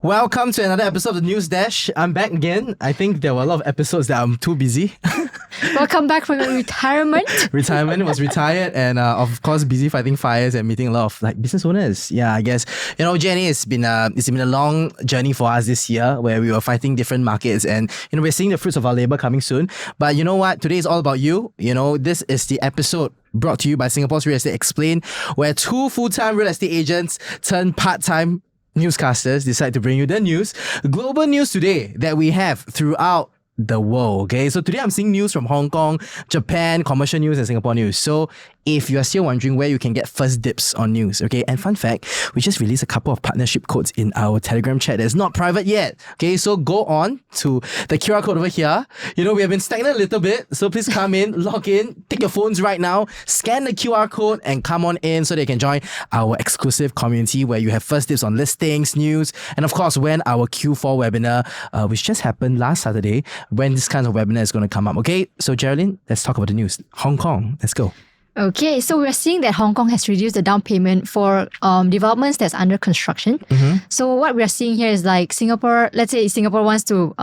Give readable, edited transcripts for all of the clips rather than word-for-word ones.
Welcome to another episode of the News Dash. I'm back again. I think there were a lot of episodes that I'm too busy. Welcome back from your retirement. Was retired and of course busy fighting fires and meeting a lot of business owners. Yeah, I guess JNA it's been a long journey for us this year where we were fighting different markets and we're seeing the fruits of our labor coming soon. But you know what? Today is all about you. This is the episode brought to you by Singapore's Real Estate Explained, where two full-time real estate agents turn part-time newscasters decide to bring you the news, global news today that we have throughout the world. Okay, so today I'm seeing news from Hong Kong, Japan, commercial news, and Singapore news. So if you are still wondering where you can get first dips on news, okay, and fun fact, we just released a couple of partnership codes in our Telegram chat that's not private yet. Okay, so go on to the QR code over here. We have been stagnant a little bit, so please come in, log in, take your phones right now, scan the QR code, and come on in so they can join our exclusive community where you have first dips on listings, news, and of course, when our Q4 webinar, which just happened last Saturday, when this kind of webinar is going to come up. Okay, so Geraldine, let's talk about the news. Hong Kong, let's go. Okay, so we're seeing that Hong Kong has reduced the down payment for developments that's under construction. So what we're seeing here is Singapore, let's say Singapore wants to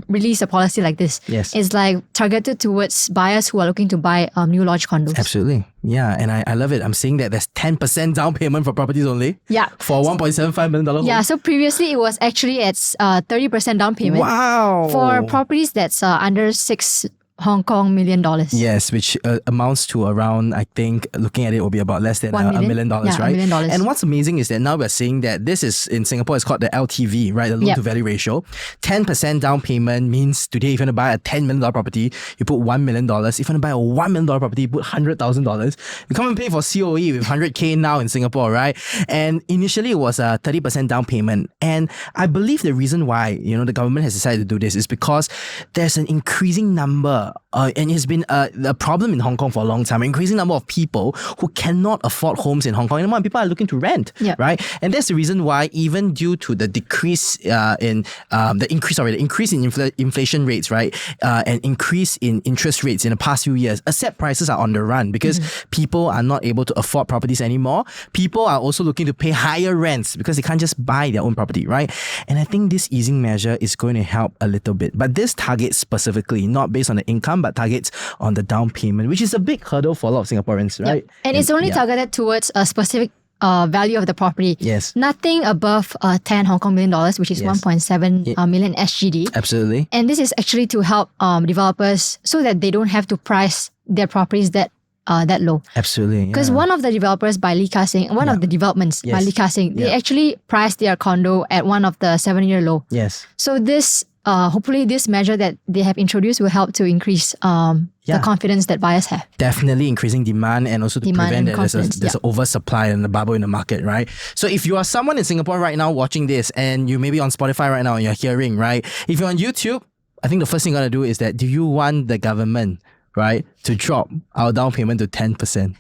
release a policy like this. Yes. It's targeted towards buyers who are looking to buy new large condos. Absolutely. Yeah, and I love it. I'm seeing that there's 10% down payment for properties only. Yeah. For $1.75 million home. Yeah, so previously it was actually at 30% down payment. Wow. For properties that's under $6 million. Yes, which amounts to around, I think, looking at it, will be about less than $1 million, right? $1 million. And what's amazing is that now we're seeing that this is, in Singapore, it's called the LTV, right? The loan to value ratio. 10% down payment means today, if you want to buy a $10 million property, you put $1 million. If you want to buy a $1 million property, you put $100,000. You come and pay for COE with $100K now in Singapore, right? And initially, it was a 30% down payment. And I believe the reason why, the government has decided to do this is because there's an increasing number and it's been a problem in Hong Kong for a long time. An increasing number of people who cannot afford homes in Hong Kong. And people are looking to rent, right? And that's the reason why, even due to the decrease the increase in inflation rates, right, and increase in interest rates in the past few years, asset prices are on the run because people are not able to afford properties anymore. People are also looking to pay higher rents because they can't just buy their own property, right? And I think this easing measure is going to help a little bit. But this targets specifically, not based on the income, but targets on the down payment, which is a big hurdle for a lot of Singaporeans, right? And it's only targeted towards a specific value of the property. Yes. Nothing above 10 Hong Kong million dollars, which is 1.7 million SGD. Absolutely. And this is actually to help developers so that they don't have to price their properties that low. Absolutely. Because one of the developers by Lee Ka Seng, one of the developments by Lee Ka Seng, they actually priced their condo at one of the 7-year low. Yes. So this hopefully this measure that they have introduced will help to increase the confidence that buyers have. Definitely increasing demand and also to prevent that there's an oversupply and a bubble in the market, right? So if you are someone in Singapore right now watching this and you may be on Spotify right now and you're hearing, right? If you're on YouTube, I think the first thing you got to do is that, do you want the government, right, to drop our down payment to 10%?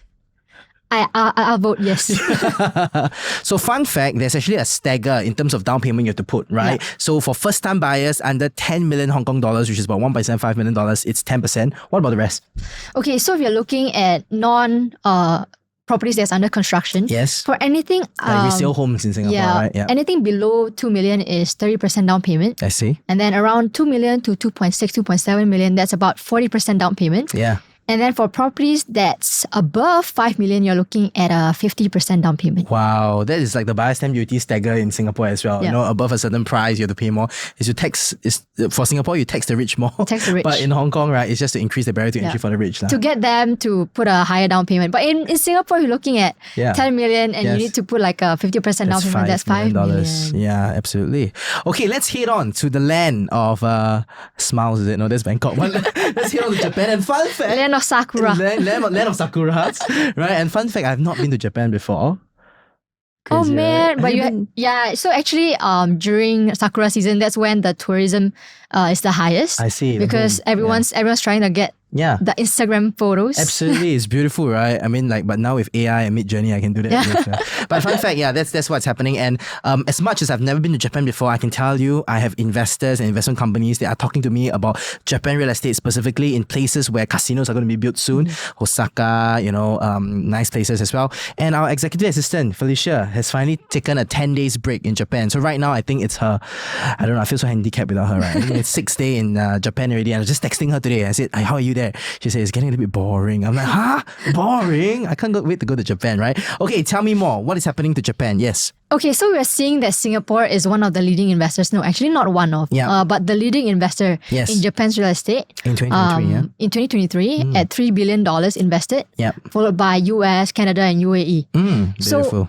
I'll vote yes. So fun fact, there's actually a stagger in terms of down payment you have to put, right? Yeah. So for first time buyers under 10 million Hong Kong dollars, which is about $1.75 million, it's 10%. What about the rest? Okay, so if you're looking at properties that's under construction. Yes. For anything like resale homes in Singapore, right? Yeah. Anything below 2 million is 30% down payment. I see. And then around 2 million to 2.6, 2.7 million, that's about 40% down payment. Yeah. And then for properties that's above 5 million, you're looking at a 50% down payment. Wow, that is like the buyer's stamp duty stagger in Singapore as well. Yeah. Above a certain price, you have to pay more. For Singapore, you tax the rich more. Tax the rich. But in Hong Kong, right, it's just to increase the barrier to entry for the rich. To get them to put a higher down payment. But in Singapore, you're looking at 10 million and you need to put a 50% down payment. That's $5 million. Yeah, absolutely. Okay, let's head on to the land of smiles, is it? No, that's Bangkok. Let's head on to Japan. And fun fact, land of Sakura. Land of Sakuras, right? And fun fact, I've not been to Japan before. Crazy, oh man, right? But so actually during Sakura season, that's when the tourism is the highest. I see. Because everyone's trying to get Yeah. the Instagram photos. Absolutely, it's beautiful, right? I mean, like, but now with AI and Mid Journey, I can do that. Yeah. But fun fact, yeah, that's what's happening. And as much as I've never been to Japan before, I can tell you, I have investors and investment companies that are talking to me about Japan real estate, specifically in places where casinos are going to be built soon, Osaka, nice places as well. And our executive assistant Felicia has finally taken a 10 days break in Japan. So right now, I think it's her. I don't know. I feel so handicapped without her. Right? I think it's 6th day in Japan already. And I was just texting her today. I said, "How are you there?" She said, "It's getting a little bit boring." I'm like, "Huh? Boring? I can't wait to go to Japan, right?" Okay, tell me more. What is happening to Japan? Yes. Okay, so we're seeing that Singapore is one of the leading investors. No, actually not one of, but the leading investor in Japan's real estate. In 2023, In 2023, at $3 billion invested, followed by US, Canada, and UAE. Beautiful. So,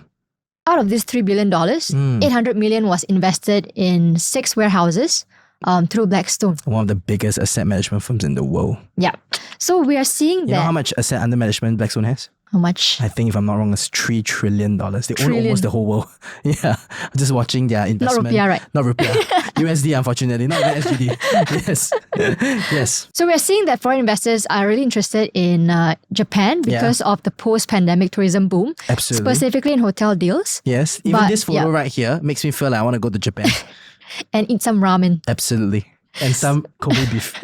out of this $3 billion, $800 million was invested in 6 warehouses through Blackstone. One of the biggest asset management firms in the world. Yeah. So we are seeing that. You know how much asset under management Blackstone has? How much? I think, if I'm not wrong, it's $3 trillion. They own almost the whole world. Yeah. Just watching their investment. Not rupiah, right? Not rupiah. USD, unfortunately. Not even SGD. Yes. Yes. So we're seeing that foreign investors are really interested in Japan because of the post-pandemic tourism boom. Absolutely. Specifically in hotel deals. Yes. Even this photo right here makes me feel like I want to go to Japan. And eat some ramen. Absolutely. And some Kobe beef.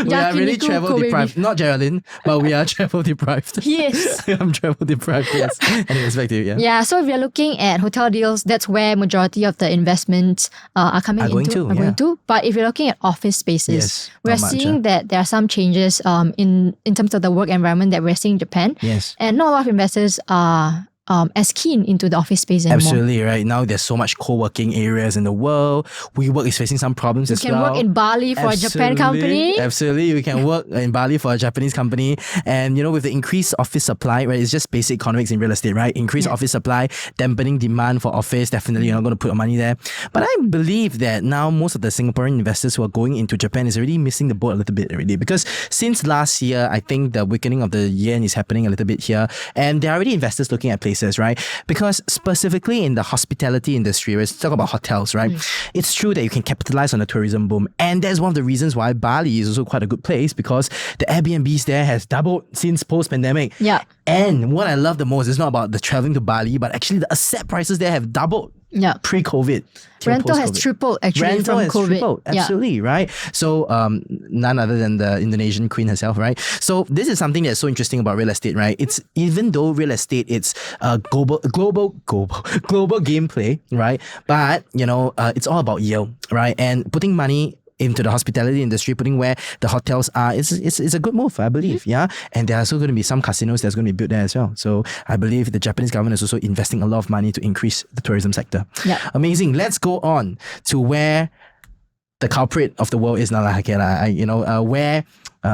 We are really travel deprived. Not Geraldine, but we are travel deprived. Yes. I'm travel deprived, yes. Anyways, back to you, Yeah, so if you're looking at hotel deals, that's where majority of the investments are going to. But if you're looking at office spaces, we're seeing that there are some changes in terms of the work environment that we're seeing in Japan. Yes. And not a lot of investors are as keen into the office space anymore. Absolutely, right? Now there's so much co-working areas in the world. WeWork is facing some problems as well. You can work in Bali for a Japan company. Absolutely, we can work in Bali for a Japanese company. And with the increased office supply, right? It's just basic economics in real estate, right? Increased office supply, dampening demand for office. Definitely, you're not going to put your money there. But I believe that now most of the Singaporean investors who are going into Japan is already missing the boat a little bit already. Because since last year, I think the weakening of the yen is happening a little bit here. And there are already investors looking at places, right? Because specifically in the hospitality industry, let's talk about hotels, right? It's true that you can capitalize on the tourism boom. And that's one of the reasons why Bali is also quite a good place, because the Airbnbs there has doubled since post-pandemic. Yeah. And what I love the most is not about the traveling to Bali, but actually the asset prices there have doubled. Yeah. Pre-COVID. Rental has tripled actually from COVID. Tripled. Absolutely, right? So none other than the Indonesian queen herself, right? So this is something that's so interesting about real estate, right? It's even though real estate, it's a global gameplay, right? But it's all about yield, right? And putting money into the hospitality industry, putting where the hotels are, it's a good move, I believe. Yeah. And there are also going to be some casinos that's going to be built there as well. So I believe the Japanese government is also investing a lot of money to increase the tourism sector. Yeah. Amazing. Let's go on to where the culprit of the world is now, where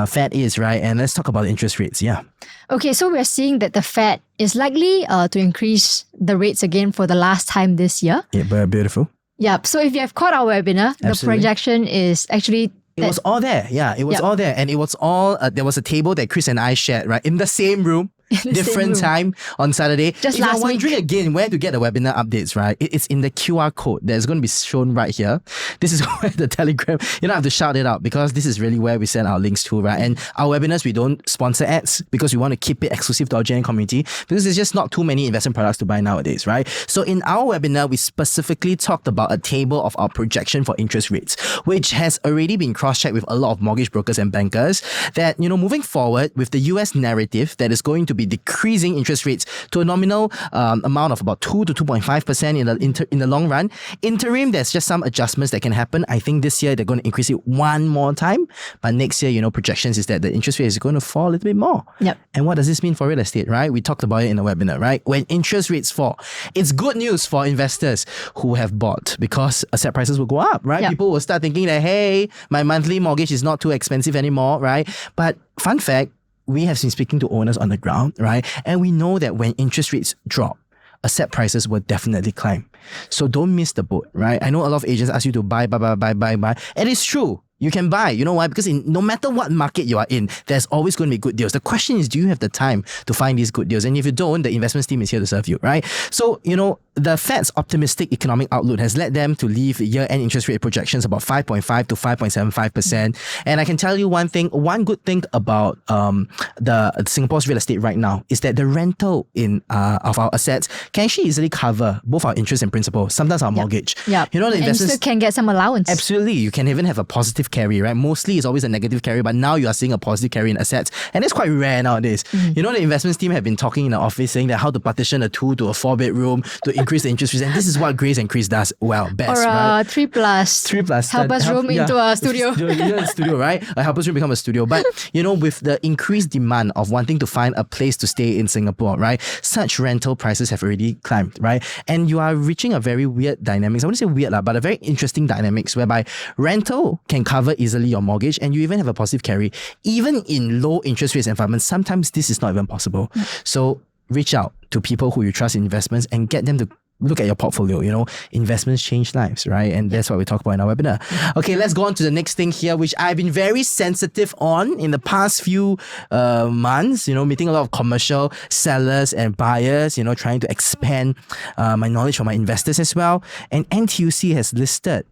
Fed is, right? And let's talk about interest rates. Yeah. Okay, so we're seeing that the Fed is likely to increase the rates again for the last time this year. Yeah, but beautiful. Yeah, so if you have caught our webinar, the projection is actually... It was all there. Yeah, it was all there. And it was all... there was a table that Chris and I shared, right? In the same room. Different time on Saturday. Just if last you're wondering week. again where to get the webinar updates, right? It's in the QR code that's going to be shown right here. This is where the Telegram, I have to shout it out because this is really where we send our links to, right? And our webinars, we don't sponsor ads because we want to keep it exclusive to our JNA community because there's just not too many investment products to buy nowadays, right? So in our webinar, we specifically talked about a table of our projection for interest rates, which has already been cross-checked with a lot of mortgage brokers and bankers that, moving forward with the US narrative that is going to be decreasing interest rates to a nominal amount of about 2 to 2.5% in the long run. Interim, there's just some adjustments that can happen. I think this year they're going to increase it one more time, but next year, projections is that the interest rate is going to fall a little bit more. Yep. And what does this mean for real estate, right? We talked about it in the webinar, right? When interest rates fall, it's good news for investors who have bought because asset prices will go up, right? Yep. People will start thinking that, hey, my monthly mortgage is not too expensive anymore, right? But fun fact, we have been speaking to owners on the ground, right? And we know that when interest rates drop, asset prices will definitely climb. So don't miss the boat, right? I know a lot of agents ask you to buy. And it's true. You can buy. You know why? Because no matter what market you are in, there's always going to be good deals. The question is, do you have the time to find these good deals? And if you don't, the investments team is here to serve you, right? So, the Fed's optimistic economic outlook has led them to leave year-end interest rate projections about 5.5 to 5.75%. And I can tell you one good thing about the Singapore's real estate right now is that the rental of our assets can actually easily cover both our interest and principal, sometimes our mortgage. Yeah. You know, the investors and you still can get some allowance. Absolutely. You can even have a positive carry, right? Mostly it's always a negative carry, but now you are seeing a positive carry in assets. And it's quite rare nowadays. You know, the investments team have been talking in the office saying that how to partition a 2 to a 4-bedroom to increase the interest rates. And this is what Grace and Chris does best, or right? 3+ helper's room into a studio. Studio, right? A helper's room become a studio. But, you know, with the increased demand of wanting to find a place to stay in Singapore, right? Such rental prices have already climbed, right? And you are reaching a very weird dynamics. I wouldn't say weird, but a very interesting dynamics whereby rental can cover easily your mortgage and you even have a positive carry. Even in low interest rates environments, sometimes this is not even possible. So reach out to people who you trust in investments and get them to look at your portfolio. You know, investments change lives, right? And that's what we talk about in our webinar. Okay, let's go on to the next thing here, which I've been very sensitive on in the past few months, you know, meeting a lot of commercial sellers and buyers, you know, trying to expand my knowledge for my investors as well. And NTUC has listed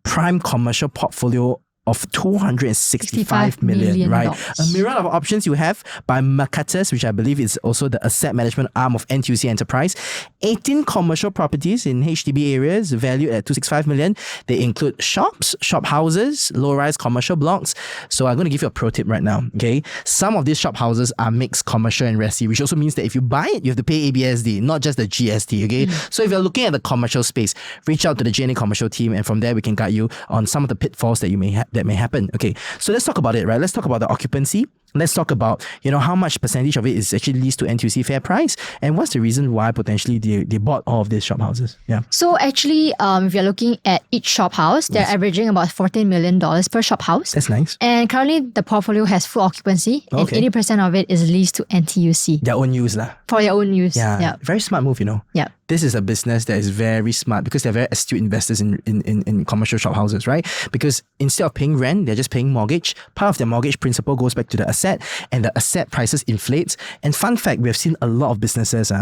prime commercial portfolio of $265 million, right? A myriad of options you have by Mercatus, which I believe is also the asset management arm of NTUC Enterprise. 18 commercial properties in HDB areas valued at $265 million. They include shops, shop houses, low-rise commercial blocks. So I'm going to give you a pro tip right now, okay? Some of these shop houses are mixed commercial and resi, which also means that if you buy it, you have to pay ABSD, not just the GST, okay? So if you're looking at the commercial space, reach out to the JNA commercial team, and from there we can guide you on some of the pitfalls that you may that may happen. Okay, so let's talk about it, right? Let's talk about the occupancy. Let's talk about, you know, how much percentage of it is actually leased to NTUC fair price, and what's the reason why potentially they bought all of these shop houses. Yeah. So actually, if you're looking at each shop house, they're averaging about $14 million per shop house. That's nice. And currently, the portfolio has full occupancy, and 80% of it is leased to NTUC. Their own use, lah. For their own use. Yeah. Very smart move, you know. Yeah. This is a business that is very smart because they're very astute investors in commercial shop houses, right? Because instead of paying rent, they're just paying mortgage. Part of their mortgage principal goes back to the asset, and the asset prices inflates. And fun fact, we have seen a lot of businesses,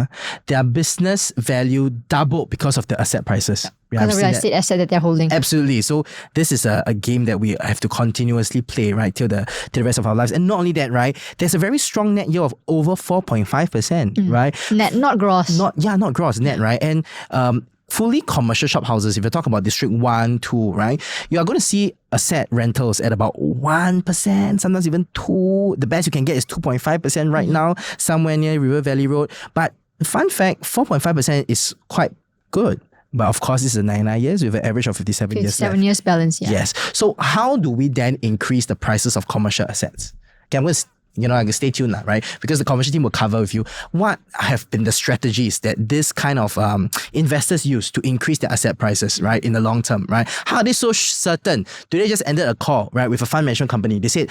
their business value doubled because of the asset prices. Because of real estate asset that they're holding. Absolutely. So this is a game that we have to continuously play, right, till the rest of our lives. And not only that, right, there's a very strong net yield of over 4.5%, right? Net, not gross. Not gross, net, right? And fully commercial shop houses, if you talk about District 1, 2, right, you are going to see asset rentals at about 1%, sometimes even 2%. The best you can get is 2.5% right now, somewhere near River Valley Road. But fun fact, 4.5% is quite good. But of course, this is 99 years with an average of 57 years left. 57 years balance, yeah. Yes. So how do we then increase the prices of commercial assets? Okay, I'm going to I can stay tuned now, right? Because the commercial team will cover with you what have been the strategies that this kind of investors use to increase their asset prices, right, in the long term, right? How are they so certain? They just ended a call, right, with a fund management company. They said,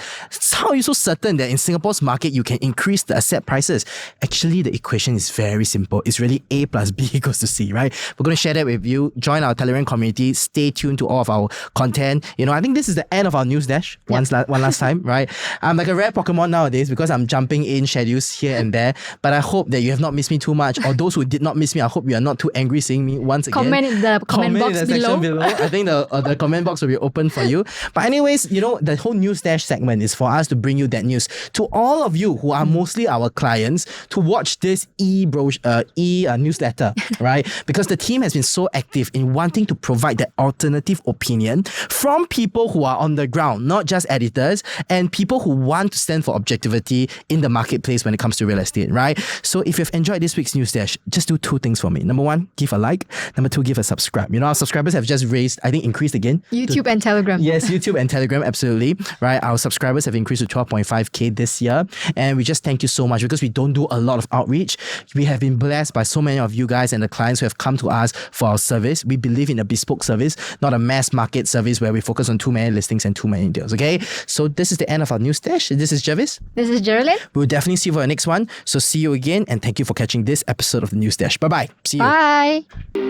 how are you so certain that in Singapore's market you can increase the asset prices? Actually, the equation is very simple. It's really A plus B equals to C, right? We're going to share that with you. Join our Telegram community. Stay tuned to all of our content. I think this is the end of our news dash. One last time, right? I'm like a rare Pokemon nowadays because I'm jumping in schedules here and there. But I hope that you have not missed me too much. Or those who did not miss me, I hope you are not too angry seeing me once again. Comment in the comment box section below. I think the comment box will be open for you. But anyways, the whole news dash segment is for us to bring you that news. To all of you who are mostly our clients, to watch this newsletter, right? Because the team has been so active in wanting to provide that alternative opinion from people who are on the ground, not just editors, and people who want to stand for objectivity in the marketplace when it comes to real estate, right? So if you've enjoyed this week's news dash, just do two things for me. Number one, give a like. Number two, give a subscribe. Our subscribers have just increased again. YouTube and Telegram. Yes, YouTube and Telegram, absolutely. Right, our subscribers have increased to 12.5k this year, and we just thank you so much because we don't do a lot of outreach. We have been blessed by so many of you guys and the clients who have come to us for our service. We believe in a bespoke service, not a mass market service where we focus on too many listings and too many deals. Okay, so this is the end of our news dash. This is Jervis. This is Geraldine. We'll definitely see you for the next one. So see you again, and thank you for catching this episode of the news dash. Bye bye. See you. Bye.